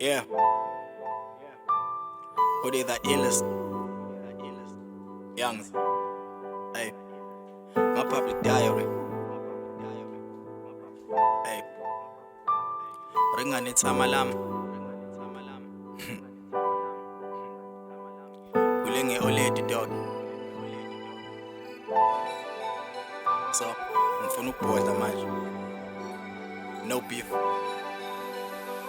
Yeah, who they the illest? Young, hey, my public diary, hey, ringane tamalam, kulenge oledi dog. So, ngifuna ukubhoda manje. No beef.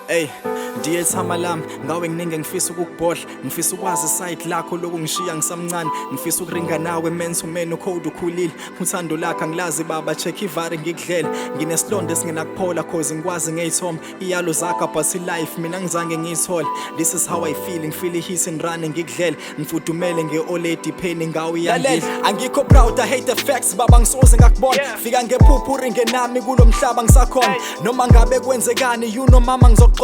Ey, ndiye thama lami ngawe ngininge ngifisa ukukubhodla ngifisa ukwazi iside lakho lokungishiya ngisamncane ngifisa ukuringa nawe man to man ucode ukhulile uthando lakho angilazi baba check ivari ngikudlela nginesilonde esingenakuphola cause ngikwazi ngeyithombe iyalo zakho but life mina ngizange ngiyithole this is how I feel ngifeel his and running ngikudlela ngifudumele ngeoledi pain ngawe yandile angikho proud I hate the facts baba ngisoze ngakubona fika ngephuphu uringe nami kulomhlaba ngisakhona noma ngabe kwenzekani you know mama ngizoqona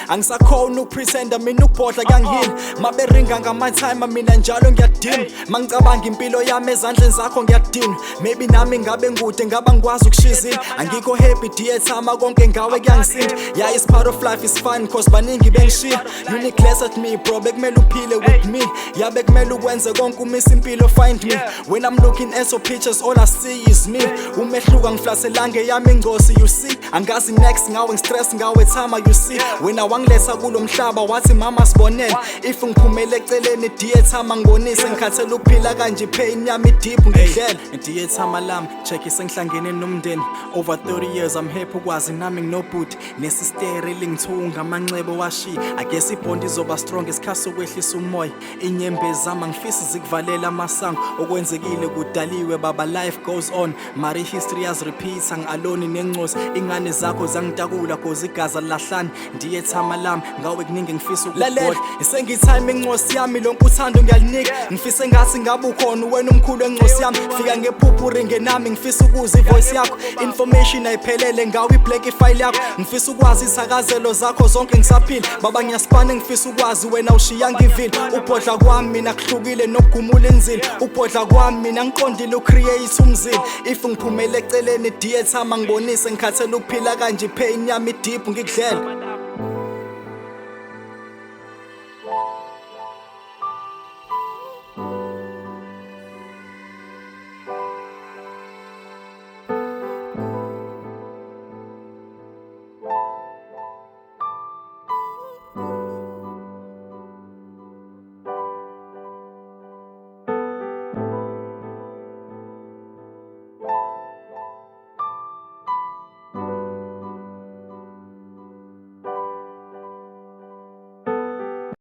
angisakhona ukupretenda mina ukubhodla kangihini maberinga ngama time mina njalo ngiyadima mangicabanga impilo yami ezandleni zakho ngiyadina maybe nami ngabe ngude ngaba ngikwazi ukushizina angikho happy diethama konke ngawe kuyangisinda yeah it's part of life is fun cause baningi bengishiya you need less at me bro bekumele uphile with me yeah bekumele ukwenze konke umisa impilo find me when I'm looking at your pictures all I see is me umehluka ngiflaselange yami ingosi you see angazi next ngawe ngistress ngawe thama you see wena wangiletha kulomhlaba wathi mama sibonene if ngiphumele eceleni diethama ngibonise ngikhathela ukuphila kanje pain yami deep ngidlela diethama lami check isengihlangene nomndeni over 30 years I'm happy ukwazi nami nginobhuti nesistere lingithunga amanxebo washi I guess ibond izoba strong isikhaso kwehlisa umoya inyembezi zama ngifisa zikuvalela amasango okwenzekile kudaliwe baba life goes on mari history has repeats angalone nencosi ingane zakho zangitakula cause igaza lahlani diethama lami ngawe kuningi ngifisa ukubhodla isengithime incosi yami lonke uthando ngiyalinika ngifisa ngathi ngabe ukhona wena umkhulu encosi yami fika ngephuphu ringe nami ngifisa ukuza ivoice yakho information ayiphelele ngawe iblack file yakho ngifisa ukwazi isakazelo zakho zonke ngisaphila baba ngiyaspana ngifisa ukwazi wena ushiya ngivile ubhodla kwami mina kuhlukile nokugumula enzile ubhodla kwami mina ngiqondile ucreate umzila if ngiphumele eceleni diethama ngibonise ngikhathela ukuphila kanje pain yami deep ngikudlela